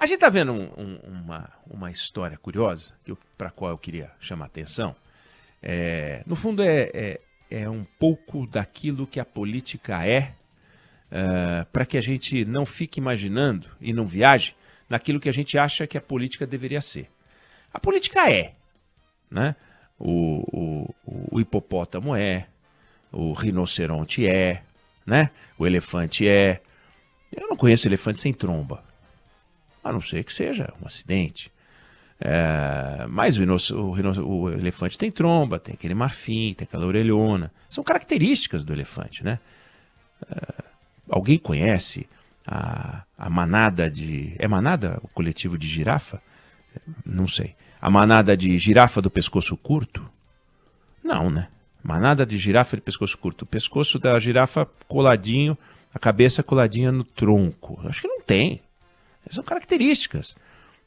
A gente está vendo uma história curiosa, para a qual eu queria chamar a atenção. No fundo, é um pouco daquilo que a política para que a gente não fique imaginando e não viaje naquilo que a gente acha que a política deveria ser. A política né? O hipopótamo o rinoceronte né? O elefante Eu não conheço elefante sem tromba, a não ser que seja um acidente. Mas o elefante tem tromba, tem aquele marfim, tem aquela orelhona. São características do elefante, né? Alguém conhece a manada de... É manada o coletivo de girafa? Não sei. A manada de girafa do pescoço curto? Não, né? Manada de girafa de pescoço curto. O pescoço da girafa coladinho, a cabeça coladinha no tronco. Acho que não tem. São características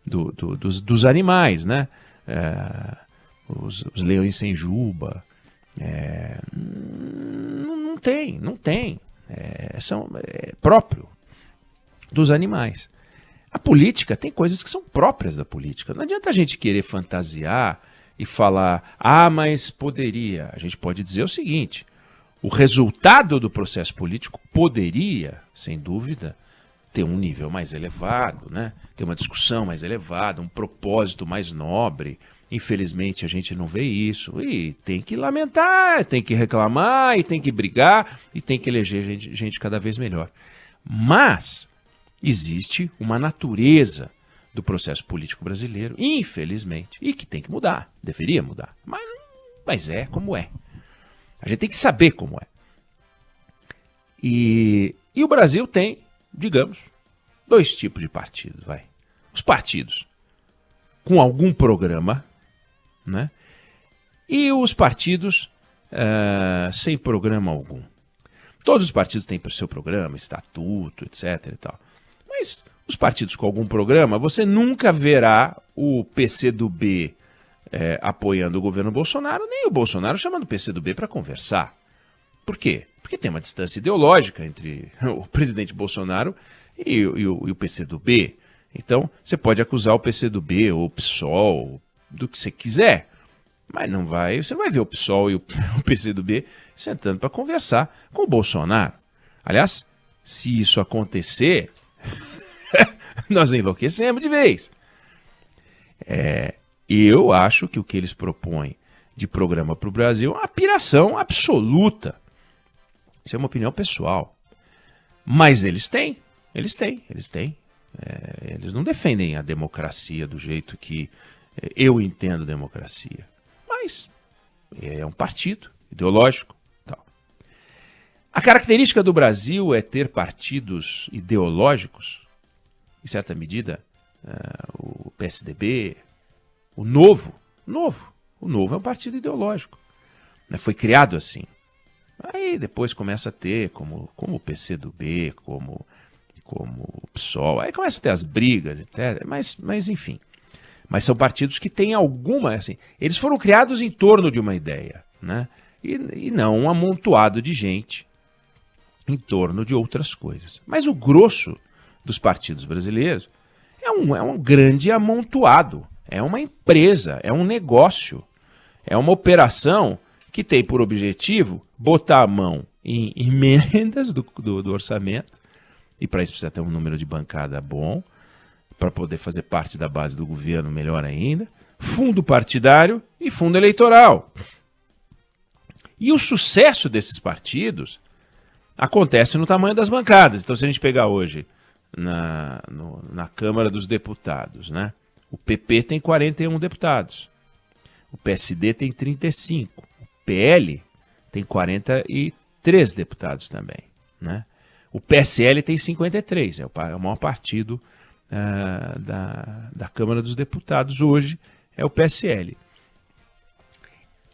dos animais, né? Os leões sem juba. Não tem. É próprio dos animais. A política tem coisas que são próprias da política. Não adianta a gente querer fantasiar e falar, mas poderia. A gente pode dizer o seguinte: o resultado do processo político poderia, sem dúvida, ter um nível mais elevado, né? Ter uma discussão mais elevada, um propósito mais nobre. Infelizmente a gente não vê isso e tem que lamentar, tem que reclamar, e tem que brigar e tem que eleger gente cada vez melhor. Mas existe uma natureza do processo político brasileiro, infelizmente, e que tem que mudar, deveria mudar, mas é como é. A gente tem que saber como é. E o Brasil tem, digamos, dois tipos de partidos, vai. Os partidos com algum programa, né? E os partidos sem programa algum. Todos os partidos têm seu programa, estatuto, etc. e tal. Mas os partidos com algum programa, você nunca verá o PCdoB apoiando o governo Bolsonaro, nem o Bolsonaro chamando o PCdoB para conversar. Por quê? Porque tem uma distância ideológica entre o presidente Bolsonaro e o PCdoB. Então, você pode acusar o PCdoB ou o PSOL do que você quiser, mas você não vai ver o PSOL e o PCdoB sentando para conversar com o Bolsonaro. Aliás, se isso acontecer, nós enlouquecemos de vez. Eu acho que o que eles propõem de programa para o Brasil é uma piração absoluta. Isso é uma opinião pessoal. Mas eles têm. Eles não defendem a democracia do jeito que eu entendo democracia. Mas é um partido ideológico. Tal. A característica do Brasil é ter partidos ideológicos, em certa medida, o PSDB, o Novo é um partido ideológico. Né? Foi criado assim. Aí depois começa a ter, como o PCdoB, como o PSOL, aí começa a ter as brigas, etc. Mas enfim. Mas são partidos que têm alguma, assim, eles foram criados em torno de uma ideia, né? E não um amontoado de gente em torno de outras coisas. Mas o grosso dos partidos brasileiros é um grande amontoado, é uma empresa, é um negócio, é uma operação que tem por objetivo botar a mão em emendas do orçamento, e para isso precisa ter um número de bancada bom, para poder fazer parte da base do governo, melhor ainda, fundo partidário e fundo eleitoral. E o sucesso desses partidos acontece no tamanho das bancadas. Então, se a gente pegar hoje na Câmara dos Deputados, né? O PP tem 41 deputados, o PSD tem 35, o PL tem 43 deputados também, né? O PSL tem 53, é o maior partido da Câmara dos Deputados hoje, é o PSL.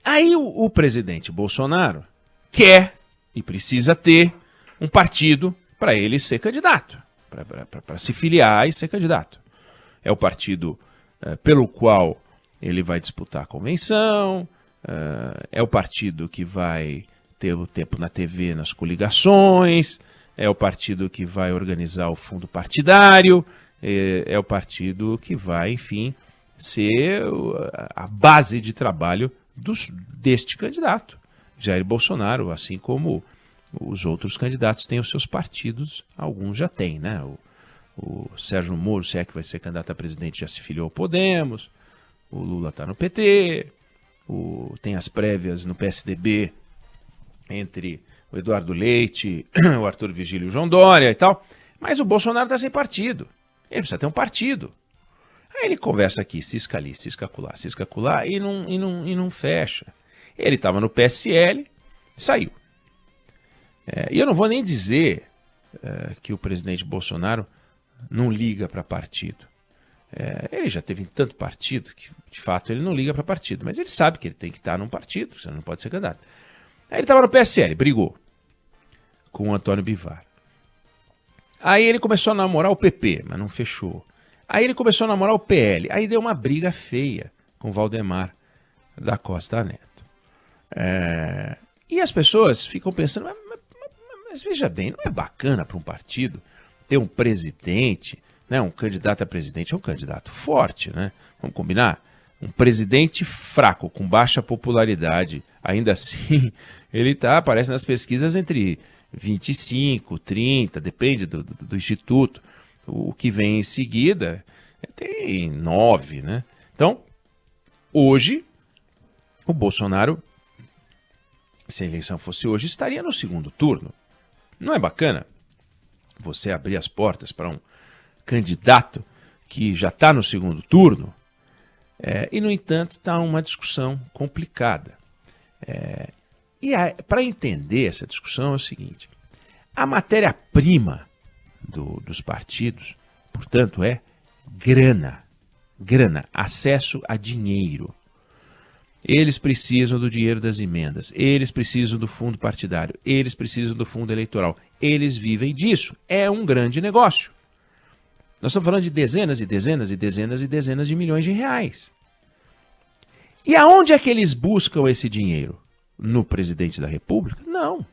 Aí o presidente Bolsonaro quer e precisa ter um partido para ele ser candidato, para se filiar e ser candidato. É o partido pelo qual ele vai disputar a convenção, é o partido que vai ter o tempo na TV nas coligações, é o partido que vai organizar o fundo partidário, é o partido que vai, enfim, ser a base de trabalho deste candidato, Jair Bolsonaro, assim como os outros candidatos têm os seus partidos, alguns já têm, né? O Sérgio Moro, se é que vai ser candidato a presidente, já se filiou ao Podemos, o Lula está no PT, tem as prévias no PSDB entre o Eduardo Leite, o Arthur Vigílio e o João Dória e tal, mas o Bolsonaro está sem partido, ele precisa ter um partido. Aí ele conversa aqui, cisca ali, cisca acolá e não fecha. Ele estava no PSL, saiu. E eu não vou nem dizer que o presidente Bolsonaro não liga para partido. Ele já teve em tanto partido que, de fato, ele não liga para partido. Mas ele sabe que ele tem que estar num partido, você não pode ser candidato. Aí ele estava no PSL, brigou com o Antônio Bivar. Aí ele começou a namorar o PP, mas não fechou. Aí ele começou a namorar o PL. Aí deu uma briga feia com o Valdemar da Costa Neto. E as pessoas ficam pensando, mas veja bem, não é bacana para um partido ter um presidente, né, um candidato a presidente, é um candidato forte, né? Vamos combinar? Um presidente fraco, com baixa popularidade, ainda assim, ele aparece nas pesquisas entre 25, 30, depende do instituto. O que vem em seguida tem 9, né? Então, hoje, o Bolsonaro, se a eleição fosse hoje, estaria no segundo turno. Não é bacana você abrir as portas para um candidato que já está no segundo turno? E, no entanto, está uma discussão complicada. Para entender essa discussão é o seguinte: a matéria-prima dos partidos, portanto, é grana, acesso a dinheiro. Eles precisam do dinheiro das emendas, eles precisam do fundo partidário, eles precisam do fundo eleitoral, eles vivem disso. É um grande negócio. Nós estamos falando de dezenas e dezenas e dezenas e dezenas de milhões de reais. E aonde é que eles buscam esse dinheiro? No presidente da República? Não.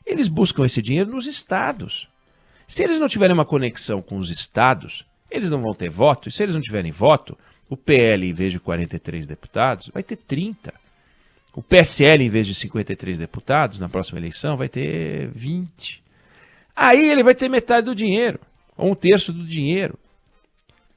Eles buscam esse dinheiro nos estados. Se eles não tiverem uma conexão com os estados, eles não vão ter voto. E se eles não tiverem voto, o PL, em vez de 43 deputados, vai ter 30. O PSL, em vez de 53 deputados, na próxima eleição, vai ter 20. Aí ele vai ter metade do dinheiro, ou um terço do dinheiro.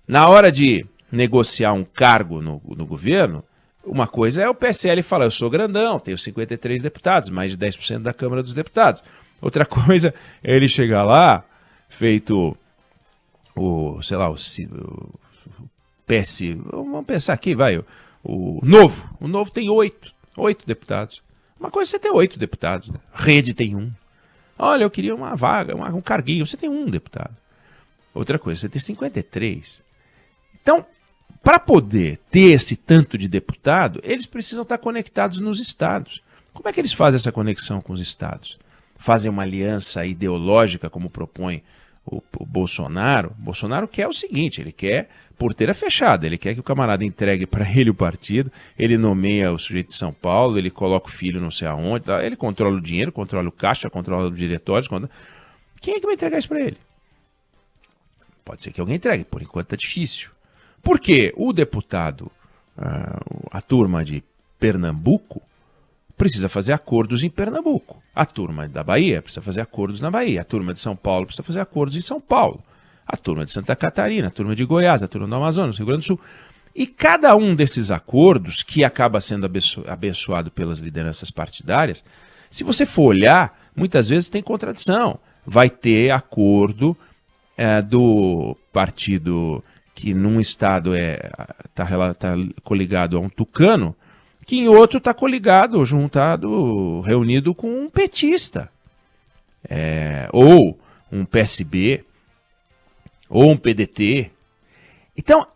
Na hora de negociar um cargo no governo, uma coisa é o PSL falar, eu sou grandão, tenho 53 deputados, mais de 10% da Câmara dos Deputados. Outra coisa é ele chegar lá, feito o PS, vamos pensar aqui, vai, o Novo. O Novo tem 8 deputados. Uma coisa é você ter 8 deputados, né? Rede tem 1. Olha, eu queria uma vaga, um carguinho, você tem 1 deputado. Outra coisa é você ter 53. Então, para poder ter esse tanto de deputado, eles precisam estar conectados nos estados. Como é que eles fazem essa conexão com os estados? Fazem uma aliança ideológica, como propõe o Bolsonaro? O Bolsonaro quer o seguinte, ele quer porteira fechada, ele quer que o camarada entregue para ele o partido, ele nomeia o sujeito de São Paulo, ele coloca o filho não sei aonde, ele controla o dinheiro, controla o caixa, controla os diretórios. Quem é que vai entregar isso para ele? Pode ser que alguém entregue, por enquanto está difícil. Porque o deputado, a turma de Pernambuco, precisa fazer acordos em Pernambuco. A turma da Bahia precisa fazer acordos na Bahia. A turma de São Paulo precisa fazer acordos em São Paulo. A turma de Santa Catarina, a turma de Goiás, a turma do Amazonas, Rio Grande do Sul. E cada um desses acordos, que acaba sendo abençoado pelas lideranças partidárias, se você for olhar, muitas vezes tem contradição. Vai ter acordo do partido que num estado tá coligado a um tucano, que em outro está coligado, juntado, reunido com um petista. Ou um PSB, ou um PDT. Então,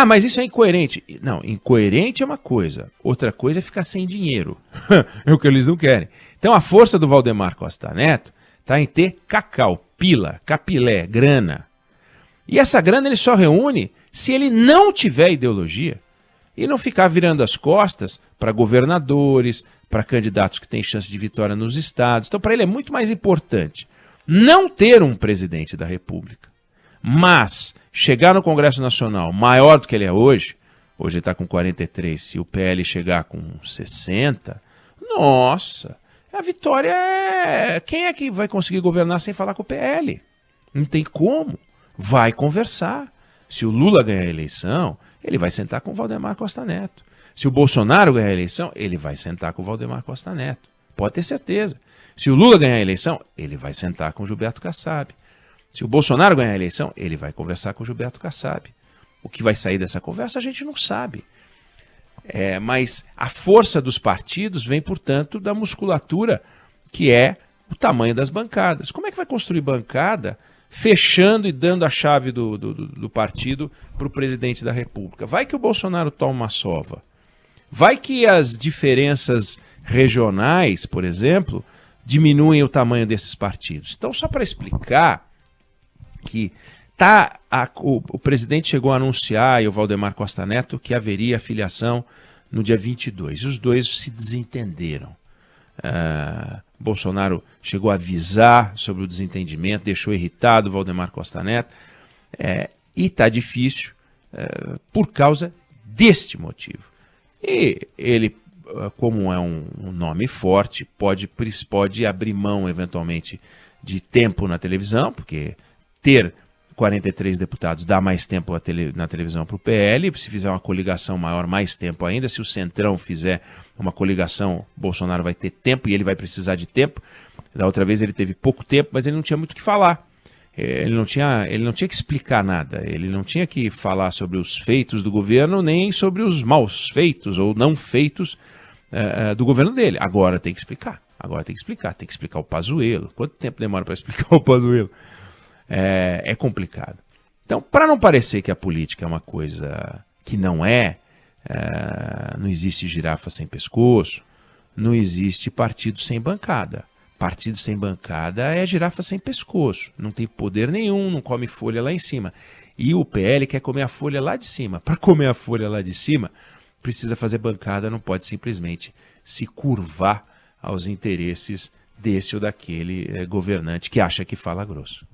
mas isso é incoerente. Não, incoerente é uma coisa, outra coisa é ficar sem dinheiro. É o que eles não querem. Então a força do Valdemar Costa Neto está em ter cacau, pila, capilé, grana. E essa grana ele só reúne se ele não tiver ideologia e não ficar virando as costas para governadores, para candidatos que têm chance de vitória nos estados. Então, para ele é muito mais importante não ter um presidente da República, Mas chegar no Congresso Nacional maior do que ele é hoje ele está com 43, se o PL chegar com 60, nossa, a vitória é... Quem é que vai conseguir governar sem falar com o PL? Não tem como. Vai conversar. Se o Lula ganhar a eleição, ele vai sentar com o Valdemar Costa Neto. Se o Bolsonaro ganhar a eleição, ele vai sentar com o Valdemar Costa Neto. Pode ter certeza. Se o Lula ganhar a eleição, ele vai sentar com o Gilberto Kassab. Se o Bolsonaro ganhar a eleição, ele vai conversar com o Gilberto Kassab. O que vai sair dessa conversa a gente não sabe. Mas a força dos partidos vem, portanto, da musculatura, que é o tamanho das bancadas. Como é que vai construir bancada fechando e dando a chave do partido para o presidente da República? Vai que o Bolsonaro toma uma sova. Vai que as diferenças regionais, por exemplo, diminuem o tamanho desses partidos. Então, só para explicar que o presidente chegou a anunciar, e o Valdemar Costa Neto, que haveria filiação no dia 22. E os dois se desentenderam. Bolsonaro chegou a avisar sobre o desentendimento, deixou irritado o Valdemar Costa Neto. E está difícil por causa deste motivo. E ele, como é um nome forte, pode abrir mão, eventualmente, de tempo na televisão, porque ter 43 deputados dá mais tempo na televisão para o PL. Se fizer uma coligação maior, mais tempo ainda. Se o Centrão fizer uma coligação, Bolsonaro vai ter tempo e ele vai precisar de tempo. Da outra vez ele teve pouco tempo, mas ele não tinha muito o que falar. Ele não tinha que explicar nada. Ele não tinha que falar sobre os feitos do governo, nem sobre os maus feitos ou não feitos do governo dele. Agora tem que explicar. Tem que explicar o Pazuello. Quanto tempo demora para explicar o Pazuello? É complicado. Então, para não parecer que a política é uma coisa que não não existe girafa sem pescoço, não existe partido sem bancada. Partido sem bancada é girafa sem pescoço. Não tem poder nenhum, não come folha lá em cima. E o PL quer comer a folha lá de cima. Para comer a folha lá de cima, precisa fazer bancada, não pode simplesmente se curvar aos interesses desse ou daquele governante que acha que fala grosso.